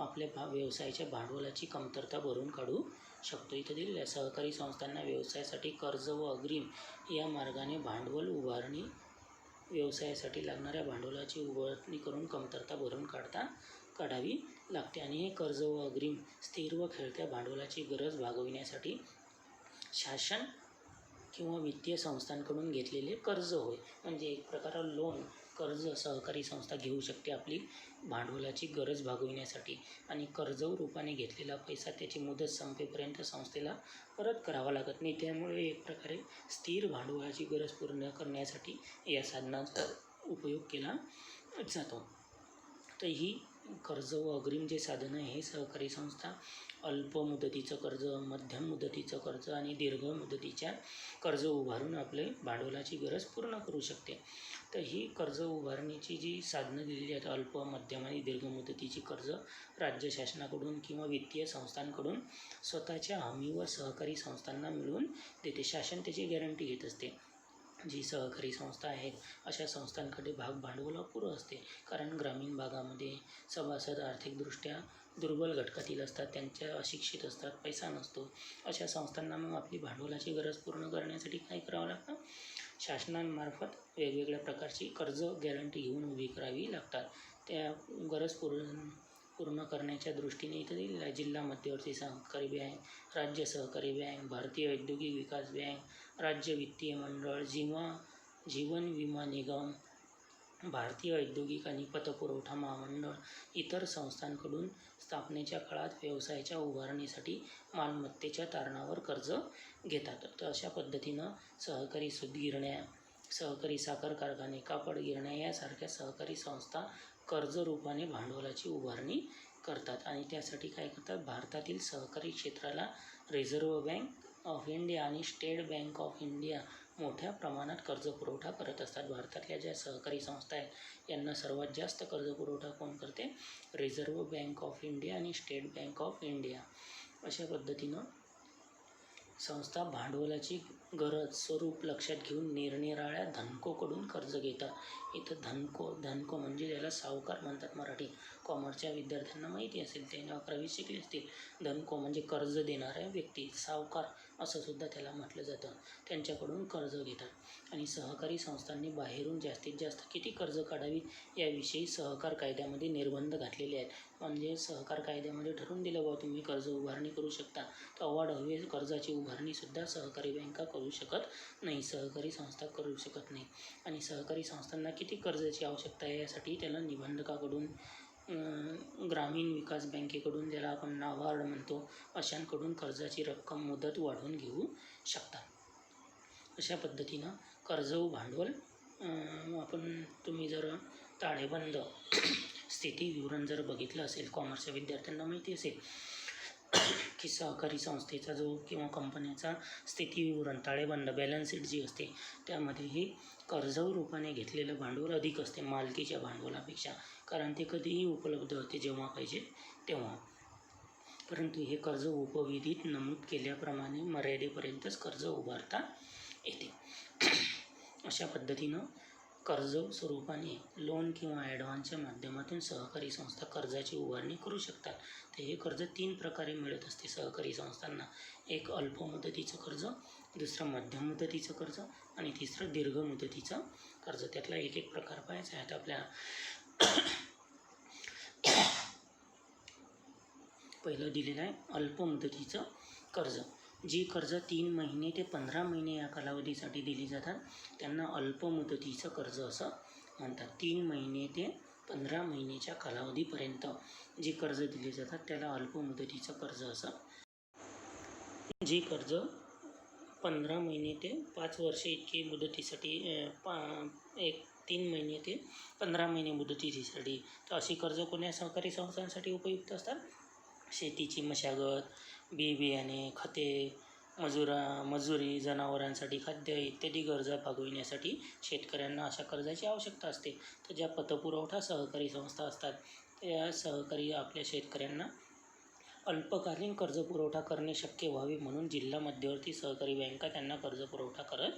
आपल्या व्यवसायाच्या भांडवलाची कमतरता भरून काढू शकतो. इथं दिलेलं आहे, सहकारी संस्थांना व्यवसायासाठी कर्ज व अग्रिम या मार्गाने भांडवल उभारणी, व्यवसायासाठी लागणाऱ्या भांडवलाची उभारणी करून कमतरता भरून काढावी लागते. आणि हे कर्ज व अग्रिम स्थिर व खेळत्या भांडवलाची गरज भागविण्यासाठी शासन किंवा वित्तीय संस्थांकडून घेतलेले कर्ज होय. म्हणजे एक प्रकार लोन, कर्ज सहकारी संस्था घेऊ शकते आपली भांडवलाची गरज भागविण्यासाठी, आणि कर्ज रूपाने घेतलेला पैसा त्याची मुदत संपेपर्यंत संस्थेला परत करावा लागत नाही. त्यामुळे एक प्रकारे स्थिर भांडवलाची गरज पूर्ण करण्यासाठी या साधनाचा उपयोग केला जातो. तर ही कर्ज व अग्रिम जे साधन आहे हे सहकारी संस्था अल्प मुदतीचं कर्ज, मध्यम मुदतीचं कर्ज आणि दीर्घ मुदतीच्या कर्ज उभारून आपले भांडवलाची गरज पूर्ण करू शकते. तर ही कर्ज उभारणीची जी साधनं दिलेली आहेत अल्प, मध्यम आणि दीर्घ मुदतीची कर्ज राज्य शासनाकडून किंवा वित्तीय संस्थांकडून स्वतःच्या हमीवर सहकारी संस्थांना मिळवून देते. शासन त्याची गॅरंटी घेत असते. जी सहकारी संस्था आहेत अशा संस्थांकडे भाग भांडवल अपुरं असते, कारण ग्रामीण भागामध्ये सभासद आर्थिकदृष्ट्या दुर्बल घटकातील असतात, त्यांच्या अशिक्षित असतात, पैसा नसतो. अशा संस्थांना मग आपली भांडवलाची गरज पूर्ण करण्यासाठी काय करावं लागतं? शासनांमार्फत वेगवेगळ्या प्रकारची कर्ज गॅरंटी घेऊन उभी करावी लागतात. त्या गरज पूर्ण करण्याच्या दृष्टीने इथं दिलेलं आहे जिल्हा मध्यवर्ती सहकारी बँक, राज्य सहकारी बँक, भारतीय औद्योगिक विकास बँक, राज्य वित्तीय मंडळ, जीवन विमा निगम, भारतीय औद्योगिक आणि पतपुरवठा महामंडळ इतर संस्थांकडून स्थापनेच्या काळात व्यवसायाच्या उभारणीसाठी मालमत्तेच्या तारणावर कर्ज घेतात. तर अशा पद्धतीनं सहकारी सूतगिरण्या, सहकारी साखर कारखाने, कापड गिरण्या यासारख्या सहकारी संस्था कर्ज रूपाने भांडवलाची उभारणी करतात आणि त्यासाठी काय करतात? भारतातील सहकारी क्षेत्राला रिझर्व्ह बँक ऑफ इंडिया आणि स्टेट बँक ऑफ इंडिया मोठ्या प्रमाणात कर्ज पुरवठा करत असतात. भारतातल्या ज्या सहकारी संस्था आहेत यांना सर्वात जास्त कर्ज पुरवठा कोण करते? रिझर्व्ह बँक ऑफ इंडिया आणि स्टेट बँक ऑफ इंडिया. अशा पद्धतीनं संस्था भांडवलाची गरज स्वरूप लक्षात घेऊन निरनिराळ्या धनकोकडून कर्ज घेतात. इथं धनको म्हणजे ज्याला सावकार म्हणतात मराठी कॉमर्सच्या विद्यार्थ्यांना माहिती असेल, त्याने 11वी शिकले असतील. धनको म्हणजे कर्ज देणाऱ्या व्यक्ती, सावकार असं सुद्धा त्याला म्हटलं जातं. त्यांच्याकडून कर्ज घेतात आणि सहकारी संस्थांनी बाहेरून जास्तीत जास्त किती कर्ज काढावीत याविषयी सहकार कायद्यामध्ये निर्बंध घातलेले आहेत. म्हणजे सहकार कायद्यामध्ये ठरवून दिलं बा तुम्ही कर्ज उभारणी करू शकता, तर अवाढव्य कर्जाची उभारणीसुद्धा सहकारी बँका करू शकत नाही, सहकारी संस्था करू शकत नाही. आणि सहकारी संस्थांना किती कर्जाची आवश्यकता आहे यासाठी त्याला निबंधकाकडून, ग्रामीण विकास बँकेकडून, ज्याला आपण नाबार्ड म्हणतो, अशांकडून कर्जाची रक्कम मुदत वाढवून घेऊ शकतात. अशा पद्धतीनं कर्ज व भांडवल तुम्ही जर ताळेबंद स्थिती विवरण जर बघितलं असेल, कॉमर्सच्या विद्यार्थ्यांना माहिती असेल की सहकारी संस्थेचा जो किंवा कंपन्याचा स्थिती विवरण ताळेबंद बॅलन्स शीट जी असते त्यामध्येही कर्ज रूपाने घेतलेलं भांडवल अधिक असते मालकीच्या भांडवलापेक्षा, कारण ते कधीही उपलब्ध होते जेव्हा पाहिजे तेव्हा. परंतु हे कर्ज उपविधीत नमूद केल्याप्रमाणे मर्यादेपर्यंतच कर्ज उभारता येते. अशा पद्धतीनं कर्ज स्वरूपाने लोन किंवा ॲडव्हान्सच्या माध्यमातून सहकारी संस्था कर्जाची उभारणी करू शकतात. तर हे कर्ज 3 प्रकारे मिळत असते सहकारी संस्थांना. एक अल्प मुदतीचं कर्ज, दुसरं मध्यम मुदतीचं कर्ज आणि तिसरं दीर्घ मुदतीचं कर्ज. त्यातला एक एक प्रकार पाहायचा आहे आपल्याला. पहिलं दिलेलं आहे अल्प मुदतीचं कर्ज. जी कर्ज 3 महिने ते 15 महिने या कालावधीसाठी दिली जातात त्यांना अल्प मुदतीचं कर्ज असं म्हणतात. 3 महिने ते 15 महिन्याच्या कालावधीपर्यंत जी कर्ज दिली जातात त्याला अल्प मुदतीचं कर्ज असं. जी कर्ज 15 महिने ते 5 वर्षे इतकी मुदतीसाठी 3 महिने ते 15 महिने मुदतीसाठी, तर अशी कर्ज कोण्या सहकारी संस्थांसाठी उपयुक्त असतात? शेतीची मशागत, बी-बियाणे, खते, मजुरी, जनावरांसाठी खाद्य इत्यादी गरजा भागविण्यासाठी शेतकऱ्यांना अशा कर्जाची आवश्यकता असते. तर ज्या पतपुरवठा सहकारी संस्था असतात त्या सहकारी आपल्या शेतकऱ्यांना अल्पकालीन कर्ज पुरवठा करणे शक्य व्हावे म्हणून जिल्हा मध्यवर्ती सहकारी बँका त्यांना कर्ज पुरवठा करत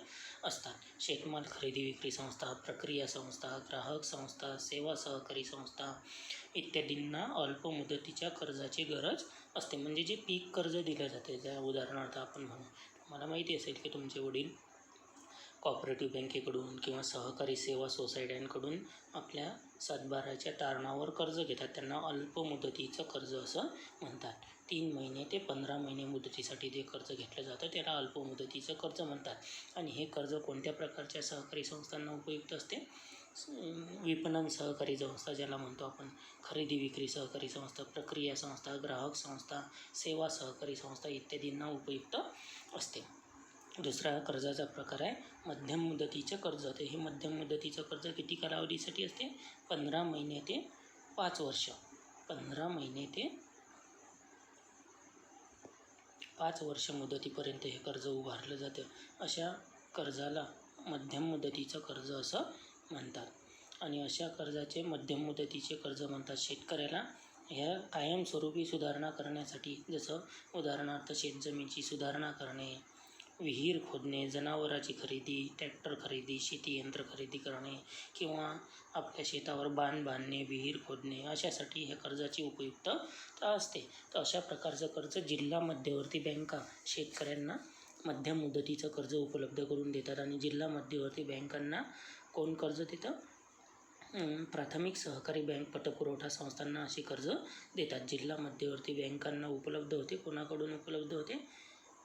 असतात. शेतमाल खरेदी विक्री संस्था, प्रक्रिया संस्था, ग्राहक संस्था, सेवा सहकारी संस्था इत्यादींना अल्प मुदतीच्या कर्जाची गरज असते. म्हणजे जे पीक कर्ज दिलं जाते, त्या उदाहरणार्थ आपण म्हणू, मला माहिती असेल की तुमचे वडील कॉपरेटिव्ह बँकेकडून किंवा सहकारी सेवा सोसायट्यांकडून आपल्या सातबाराच्या तारणावर कर्ज घेतात, त्यांना अल्प मुदतीचं कर्ज असं म्हणतात. 3 महिने ते 15 महिने मुदतीसाठी जे कर्ज घेतलं जातं त्याला अल्प मुदतीचं कर्ज म्हणतात. आणि हे कर्ज कोणत्या प्रकारच्या सहकारी संस्थांना उपयुक्त असते? विपणन सहकारी संस्था ज्याला म्हणतो आपण, खरेदी विक्री सहकारी संस्था, प्रक्रिया संस्था, ग्राहक संस्था, सेवा सहकारी संस्था इत्यादींना उपयुक्त असते. दुसरा कर्जाचा प्रकार आहे मध्यम मुदतीचं कर्ज. तर हे मध्यम मुदतीचं कर्ज किती कालावधीसाठी असते? 15 महिने ते 5 वर्ष. 15 महिने ते 5 वर्ष मुदतीपर्यंत हे कर्ज उभारलं जातं. अशा कर्जाला मध्यम मुदतीचं कर्ज असं म्हणतात. आणि अशा कर्जाचे मध्यम मुदतीचे कर्ज म्हणतात. शेतकऱ्याला ह्या कायमस्वरूपी सुधारणा करण्यासाठी, जसं उदाहरणार्थ शेतजमिनीची सुधारणा करणे, विहीर खोदणे, जनावराची खरेदी, ट्रॅक्टर खरेदी, शेती यंत्र खरेदी करणे किंवा आपल्या शेतावर बांध बांधणे, विहीर खोदणे, अशासाठी ह्या कर्जाची उपयुक्तता असते. तर अशा प्रकारचं कर्ज जिल्हा मध्यवर्ती बँका शेतकऱ्यांना मध्यम मुदतीचं कर्ज उपलब्ध करून देतात. आणि जिल्हा मध्यवर्ती बँकांना कोण कर्ज देतं? प्राथमिक सहकारी बँक पतपुरवठा संस्थांना अशी कर्ज देतात. जिल्हा मध्यवर्ती बँकांना उपलब्ध होते. कोणाकडून उपलब्ध होते?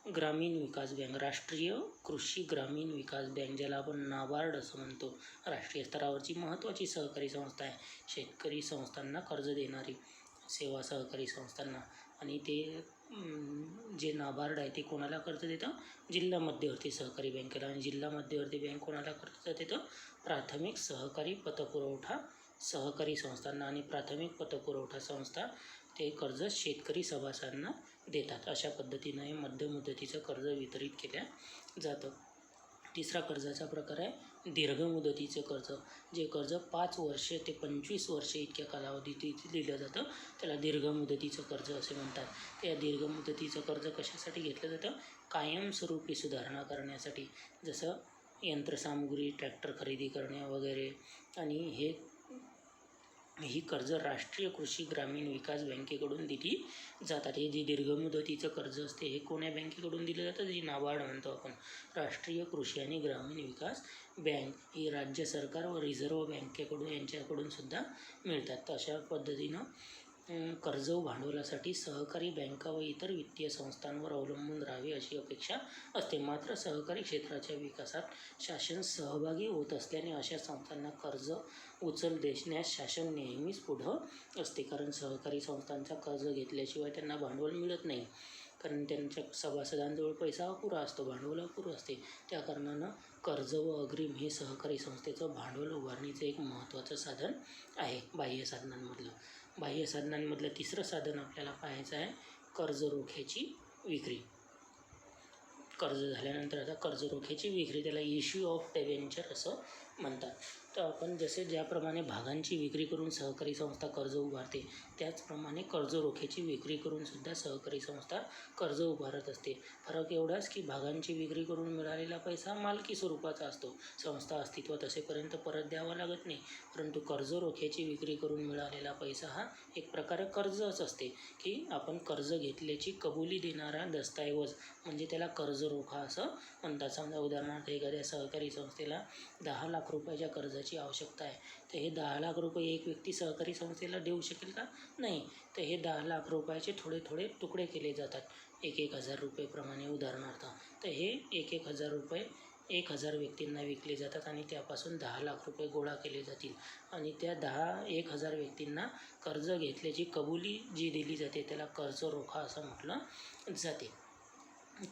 ग्रामीण विकास बँक, राष्ट्रीय कृषी ग्रामीण विकास बँक, ज्याला आपण नाबार्ड असं म्हणतो, राष्ट्रीय स्तरावरची महत्त्वाची सहकारी संस्था आहे. शेतकरी संस्थांना कर्ज देणारी सेवा सहकारी संस्थांना. आणि ते जे नाबार्ड आहे ते कोणाला कर्ज देतं? जिल्हा मध्यवर्ती सहकारी बँकेला. आणि जिल्हा मध्यवर्ती बँक कोणाला कर्ज देतं? प्राथमिक सहकारी पतपुरवठा सहकारी संस्थांना. आणि प्राथमिक पतपुरवठा संस्था ते कर्ज शेतकरी सभासदांना देतात. अशा पद्धतीनं हे मध्यम मुदतीचं कर्ज वितरित केलं जातं. तिसरा कर्जाचा प्रकार आहे दीर्घ मुदतीचे कर्ज. जे कर्ज 5 वर्षे ते 25 वर्षे इतक्या कालावधीत दिलं जातं, त्याला दीर्घ मुदतीचं कर्ज असे म्हणतात. त्या दीर्घ मुदतीचं कर्ज कशासाठी घेतलं जातं? कायमस्वरूपी सुधारणा करण्यासाठी, जसं यंत्रसामुग्री, ट्रॅक्टर खरेदी करणे वगैरे. आणि ही कर्ज राष्ट्रीय कृषी ग्रामीण विकास बँकेकडून दिली जातात. हे जे दीर्घ मुदतीचं कर्ज असते हे कोण्या बँकेकडून दिलं जातं? जी नाबार्ड म्हणतो आपण, राष्ट्रीय कृषी आणि ग्रामीण विकास बँक. ही राज्य सरकार व रिझर्व्ह बँकेकडून यांच्याकडून सुद्धा मिळतात. तर अशा पद्धतीनं कर्ज व भांडवलासाठी सहकारी बँका व इतर वित्तीय संस्थांवर अवलंबून राहावे अशी अपेक्षा असते. मात्र सहकारी क्षेत्राच्या विकासात शासन सहभागी होत असल्याने अशा संस्थांना कर्ज उचल देण्यास शासन नेहमीच पुढं असते. कारण सहकारी संस्थांचा कर्ज घेतल्याशिवाय त्यांना भांडवल मिळत नाही. कारण त्यांच्या सभासदांजवळ पैसा अपुरा असतो, भांडवल अपुरं असते. त्या कारणानं कर्ज व अग्रिम हे सहकारी संस्थेचं भांडवल उभारणीचं एक महत्त्वाचं साधन आहे. बाह्य साधनांमधलं तिसरं साधन आपल्याला पाहायचं आहे कर्ज रोख्याची विक्री. कर्ज झाल्यानंतर आता कर्ज रोख्याची विक्री, त्याला इश्यू ऑफ डिबेंचर असं म्हणतात. तर आपण ज्याप्रमाणे भागांची विक्री करून सहकारी संस्था कर्ज उभारते, त्याचप्रमाणे कर्ज रोख्याची विक्री करून सुद्धा सहकारी संस्था कर्ज उभारत असते. फरक एवढाच की भागांची विक्री करून मिळालेला पैसा मालकी स्वरूपाचा असतो, संस्था अस्तित्वात असेपर्यंत परत द्यावा लागत नाही. परंतु कर्ज रोख्याची विक्री करून मिळालेला पैसा हा एक प्रकारे कर्जच असते, की आपण कर्ज घेतल्याची कबुली देणारा दस्तऐवज, म्हणजे त्याला कर्ज रोखा असं म्हणतात. समजा उदाहरणार्थ एखाद्या सहकारी संस्थेला 10 लाख रुपयाच्या कर्जाची आवश्यकता आहे, तर हे 10 लाख रुपये एक व्यक्ती सहकारी संस्थेला देऊ शकेल का? नाही. तर हे 10 लाख रुपयाचे थोडे थोडे तुकडे केले जातात, 1,000 रुपयेप्रमाणे उदाहरणार्थ. तर हे 1,000 रुपये 1,000 व्यक्तींना विकले जातात आणि त्यापासून 10 लाख रुपये गोळा केले जातील. आणि त्या 1,000 व्यक्तींना कर्ज घेतल्याची कबुली जी दिली जाते त्याला कर्ज रोखा असं म्हटलं जाते.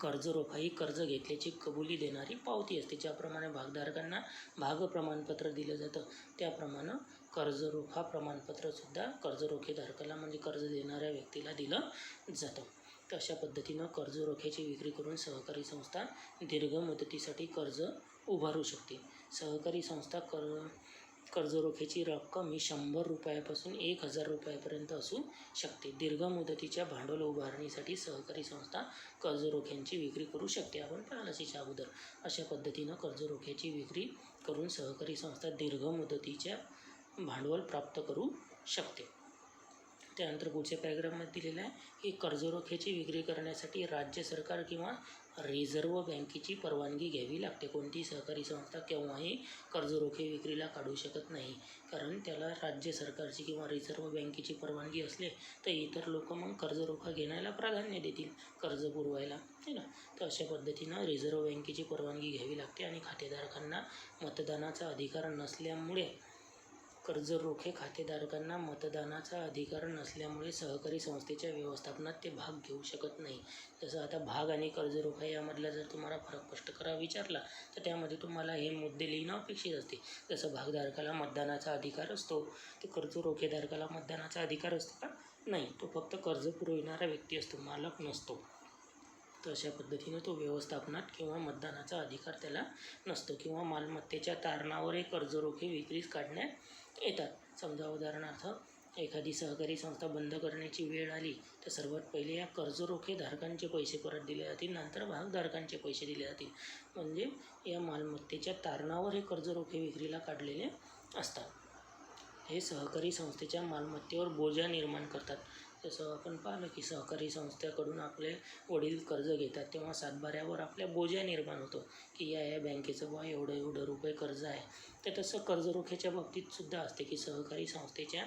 कर्ज रोखा ही कर्ज घेतल्याची कबुली देणारी पावती असते. ज्याप्रमाणे भागधारकांना भाग प्रमाणपत्र दिलं जातं, त्याप्रमाणे कर्ज रोखा प्रमाणपत्रसुद्धा कर्ज रोखेधारकाला म्हणजे कर्ज देणाऱ्या व्यक्तीला दिलं जातं. तर अशा पद्धतीनं कर्ज रोख्याची विक्री करून सहकारी संस्था दीर्घ मुदतीसाठी कर्ज उभारू शकते. सहकारी संस्था कर्ज रोख्याची रक्कम ही 100 रुपयापासून 1,000 रुपयापर्यंत असू शकते. दीर्घ मुदतीच्या भांडवल उभारणीसाठी सहकारी संस्था कर्ज रोख्यांची विक्री करू शकते. आपण पाहिलंच याच्या अगोदर. अशा पद्धतीनं कर्ज रोख्याची विक्री करून सहकारी संस्था दीर्घ मुदतीच्या भांडवल प्राप्त करू शकते. त्यानंतर पुढच्या पॅराग्राफमध्ये दिलेलं आहे की कर्ज रोख्याची विक्री करण्यासाठी राज्य सरकार किंवा रिझर्व्ह बँकेची परवानगी घ्यावी लागते. कोणती सहकारी संस्था केव्हाही कर्ज रोखे विक्रीला काढू शकत नाही, कारण त्याला राज्य सरकारची किंवा रिझर्व्ह बँकेची परवानगी असले तर इतर लोक मग कर्ज रोखा घेण्याला प्राधान्य देतील कर्ज पुरवायला, है ना. तर अशा पद्धतीनं रिझर्व्ह बँकेची परवानगी घ्यावी लागते. आणि खातेधारकांना मतदानाचा अधिकार नसल्यामुळे कर्ज रोखे खातेधारकांना मतदानाचा अधिकार नसल्यामुळे सहकारी संस्थेच्या व्यवस्थापनात ते भाग घेऊ शकत नाही. जसं आता भाग आणि कर्ज रोखा यामधला जर तुम्हाला फरक स्पष्ट करा विचारला तर त्यामध्ये तुम्हाला हे मुद्दे लिहिणं अपेक्षित असते. जसं भागधारकाला मतदानाचा अधिकार असतो, ते कर्ज रोखेधारकाला मतदानाचा अधिकार असतो का? नाही, तो फक्त कर्ज पुरविणारा व्यक्ती असतो, मालक नसतो. तर अशा पद्धतीनं तो व्यवस्थापनात किंवा मतदानाचा अधिकार त्याला नसतो किंवा मालमत्तेच्या तारणावर कर्ज रोखे विक्रीस काढण्यात येतात. समजा उदाहरणार्थ एखादी सहकारी संस्था बंद करण्याची वेळ आली तर सर्वात पहिले या कर्ज रोखे धारकांचे पैसे परत दिले जातील, नंतर भागधारकांचे पैसे दिले जातील. म्हणजे या मालमत्तेच्या तारणावर हे कर्ज रोखे विक्रीला काढलेले असतात. हे सहकारी संस्थेच्या मालमत्तेवर बोजा निर्माण करतात. जसं आपण पाहिलं की सहकारी संस्थेकडून आपले वडील कर्ज घेतात तेव्हा सातबाऱ्यावर आपल्या बोजा निर्माण होतो की या बँकेचं बा एवढं रुपये कर्ज आहे. तर तसं कर्ज रोख्याच्या बाबतीत सुद्धा असते की सहकारी संस्थेच्या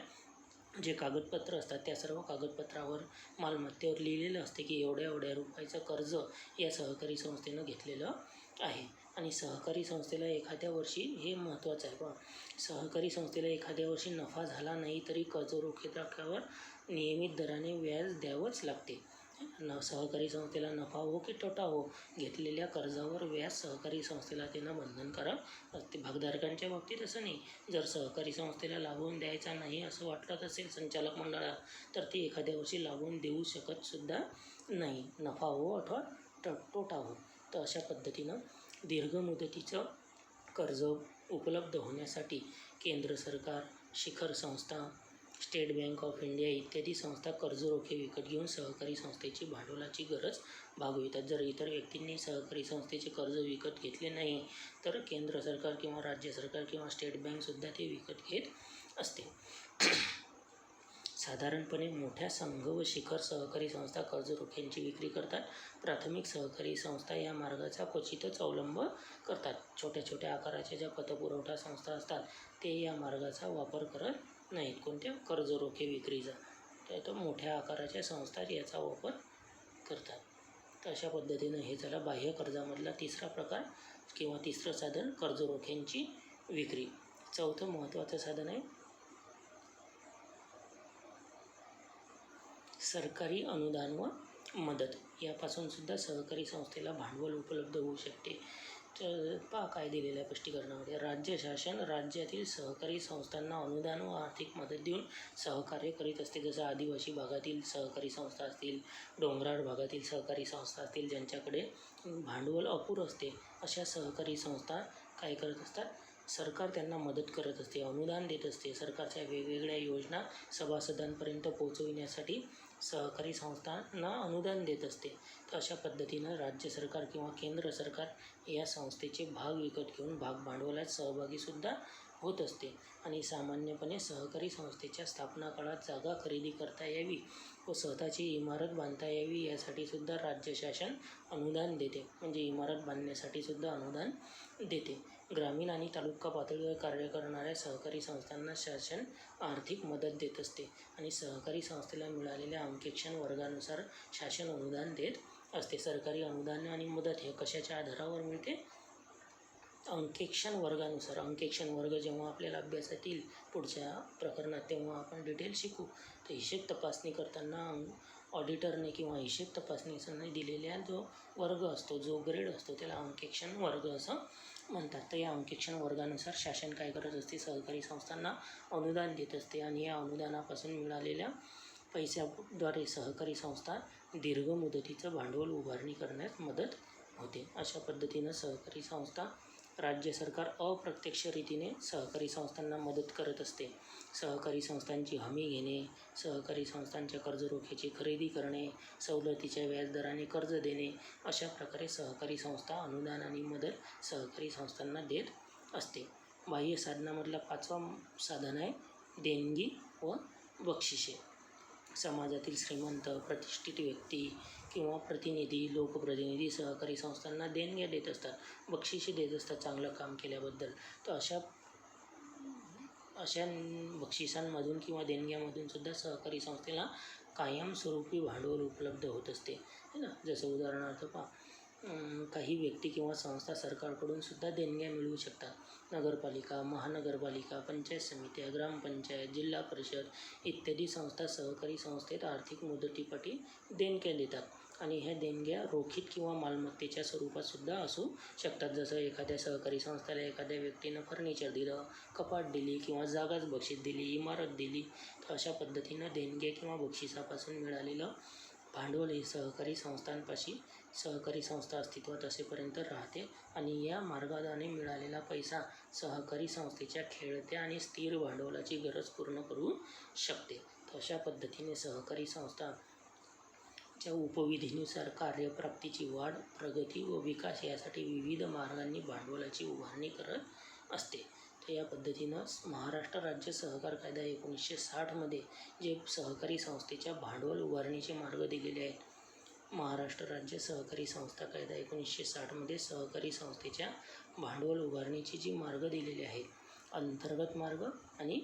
जे कागदपत्र असतात त्या सर्व कागदपत्रावर मालमत्तेवर लिहिलेलं असते की एवढ्या रुपयाचं कर्ज या सहकारी संस्थेनं घेतलेलं आहे. आणि सहकारी संस्थेला एखाद्या वर्षी हे महत्त्वाचं आहे बघा, सहकारी संस्थेला एखाद्या वर्षी नफा झाला नाही तरी कर्ज रोखेधारकावर नियमित दराने व्याज द्यावंच लागते. सहकारी संस्थेला नफा हो की तोटा हो, घेतलेल्या कर्जावर व्याज सहकारी संस्थेला देणं बंधनकारक असते. भागधारकांच्या बाबतीत असं नाही. जर सहकारी संस्थेला लाभून द्यायचा नाही असं वाटत असेल संचालक मंडळाला तर ती एखाद्या वर्षी लाभून देऊ शकत सुद्धा नाही, नफा हो अथवा तोटा हो. तर अशा पद्धतीनं दीर्घ मुदतीचं कर्ज उपलब्ध होण्यासाठी केंद्र सरकार, शिखर संस्था, स्टेट बँक ऑफ इंडिया इत्यादी संस्था कर्ज रोखे विकत घेऊन सहकारी संस्थेची भांडवलाची गरज भागवितात. जर इतर व्यक्तींनी सहकारी संस्थेचे कर्ज विकत घेतले नाही तर केंद्र सरकार किंवा राज्य सरकार किंवा स्टेट बँकसुद्धा ते विकत घेत असते. साधारणपणे मोठ्या संघ व शिखर सहकारी संस्था कर्ज रोख्यांची विक्री करतात. प्राथमिक सहकारी संस्था या मार्गाचा क्वचितच अवलंब करतात. छोट्या आकाराच्या ज्या पतपुरवठा संस्था असतात ते या मार्गाचा वापर करत नाहीत. कोणत्या? कर्ज रोखे विक्रीचा. तर मोठ्या आकाराच्या संस्था याचा वापर करतात. तर अशा पद्धतीनं हे झाला बाह्य कर्जामधला तिसरा प्रकार किंवा तिसरं साधन कर्ज रोख्यांची विक्री. चौथं महत्त्वाचं साधन आहे सरकारी अनुदान व मदत. यापासून सुद्धा सहकारी संस्थेला भांडवल उपलब्ध होऊ शकते. तर पहा काय दिलेलं आहे स्पष्टीकरणामध्ये. राज्य शासन राज्यातील सहकारी संस्थांना अनुदान व आर्थिक मदत देऊन सहकार्य करीत असते. जसं आदिवासी भागातील सहकारी संस्था असतील, डोंगराळ भागातील सहकारी संस्था असतील, ज्यांच्याकडे भांडवल अपुरं असते अशा सहकारी संस्था काय करत असतात, सरकार त्यांना मदत करत असते, अनुदान देत असते. सरकारच्या वेगवेगळ्या योजना सभासदांपर्यंत पोहोचविण्यासाठी सहकारी संस्थांना अनुदान देत असते. तर अशा पद्धतीनं राज्य सरकार किंवा केंद्र सरकार या संस्थेचे भाग विकत घेऊन भाग भांडवलात सहभागीसुद्धा होत असते. आणि सामान्यपणे सहकारी संस्थेच्या स्थापना काळात जागा खरेदी करता यावी व स्वतःची इमारत बांधता यावी यासाठी सुद्धा राज्य शासन अनुदान देते. म्हणजे इमारत बांधण्यासाठी सुद्धा अनुदान देते. ग्रामीण आणि तालुका पातळीवर कार्य करणाऱ्या सहकारी संस्थांना शासन आर्थिक मदत देत असते आणि सहकारी संस्थेला मिळालेल्या अंकेक्षण वर्गानुसार शासन अनुदान देत असते. सरकारी अनुदान आणि मदत हे कशाच्या आधारावर मिळते? अंकेक्षण वर्गानुसार. अंकेक्षण वर्ग जेव्हा आपल्याला अभ्यासात येईल पुढच्या प्रकरणात तेव्हा आपण डिटेल शिकू. तर हिशेब तपासणी करताना ऑडिटरने किंवा हिशेब तपासणीने दिलेल्या जो वर्ग असतो, जो ग्रेड असतो त्याला अंकेक्षण वर्ग असं म्हणतात. तर या अंकेक्षण वर्गानुसार शासन काय करत असते, सहकारी संस्थांना अनुदान देत असते आणि या अनुदानापासून मिळालेल्या पैशाद्वारे सहकारी संस्था दीर्घ मुदतीचं भांडवल उभारणी करण्यास मदत होते. अशा पद्धतीनं सहकारी संस्था राज्य सरकार अप्रत्यक्ष रीतीने सहकारी संस्थांना मदत करत असते. सहकारी संस्थांची हमी घेणे, सहकारी संस्थांच्या कर्ज रोख्याची खरेदी करणे, सवलतीच्या व्याजदराने कर्ज देणे, अशा प्रकारे सहकारी संस्था अनुदान आणि मदत सहकारी संस्थांना देत असते. बाह्य साधनामधला 5वा साधन आहे देणगी व बक्षिसे. समाजातील श्रीमंत, प्रतिष्ठित व्यक्ती किंवा प्रतिनिधी, लोकप्रतिनिधी सहकारी संस्थांना देणग्या देत असतात, बक्षिसे देत असतात चांगलं काम केल्याबद्दल. तर अशा बक्षिसांमधून किंवा देणग्यामधून सुद्धा सहकारी संस्थेला कायमस्वरूपी भांडवल उपलब्ध होत असते, है ना. जसं उदाहरणार्थ पहा, काही व्यक्ती किंवा संस्था सरकारकडून सुद्धा देणग्या मिळवू शकतात. नगरपालिका, महानगरपालिका, पंचायत समित्या, ग्रामपंचायत, जिल्हा परिषद इत्यादी संस्था सहकारी संस्थेत आर्थिक मुदतीपाठी देणग्या देतात आणि ह्या देणग्या रोखीत किंवा मालमत्तेच्या स्वरूपात सुद्धा असू शकतात. जसं एखाद्या सहकारी संस्थेला एखाद्या व्यक्तीनं फर्निचर दिलं, कपाट दिली किंवा जागाच बक्षीस दिली, इमारत दिली, तर अशा पद्धतीनं देणग्या किंवा बक्षिसापासून मिळालेलं भांडवल हे सहकारी संस्था अस्तित्वात असेपर्यंत राहते आणि या मार्गाने मिळालेला पैसा सहकारी संस्थेच्या खेळत्या आणि स्थिर भांडवलाची गरज पूर्ण करू शकते. तर अशा पद्धतीने सहकारी संस्थाच्या उपविधीनुसार कार्यप्राप्तीची वाढ, प्रगती व विकास यासाठी विविध मार्गांनी भांडवलाची उभारणी करत असते. तर या पद्धतीनं महाराष्ट्र राज्य सहकार कायदा 1960मध्ये जे सहकारी संस्थेच्या भांडवल उभारणीचे मार्ग दिलेले आहेत. महाराष्ट्र राज्य सहकारी संस्था कायदा 1960मध्ये सहकारी संस्थेच्या भांडवल उभारणीची जी मार्ग दिलेले आहेत, अंतर्गत मार्ग आणि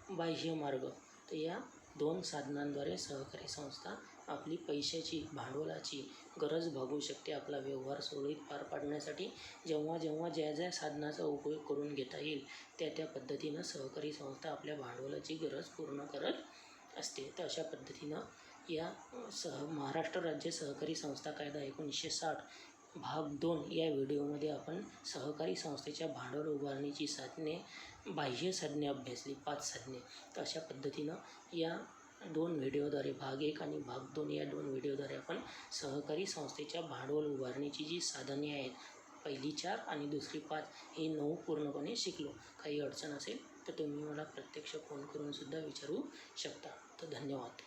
बाह्य मार्ग, तर या 2 साधनांद्वारे सहकारी संस्था आपली पैशाची, भांडवलाची गरज भागवू शकते. आपला व्यवहार सुरळीत पार पाडण्यासाठी जेव्हा ज्या साधनाचा उपयोग करून घेता येईल त्या पद्धतीनं सहकारी संस्था आपल्या भांडवलाची गरज पूर्ण करत असते. तर अशा पद्धतीनं या महाराष्ट्र राज्य सहकारी संस्था कायदा 1960 भाग 2 या व्हिडिओमध्ये आपण सहकारी संस्थेच्या भांडवल उभारणीची साधने, बाह्य साधने अभ्यासली, 5 साधने. तर अशा पद्धतीनं या 2 व्हिडिओद्वारे, भाग 1 आणि भाग 2 या 2 व्हिडिओद्वारे आपण सहकारी संस्थेच्या भांडवल उभारणीची जी साधने आहेत, पहिली 4 आणि दुसरी 5 ही 9 पूर्णपणे शिकलो. काही अडचण असेल तर तुम्ही मला प्रत्यक्ष फोन करून सुद्धा विचारू शकता. तर धन्यवाद.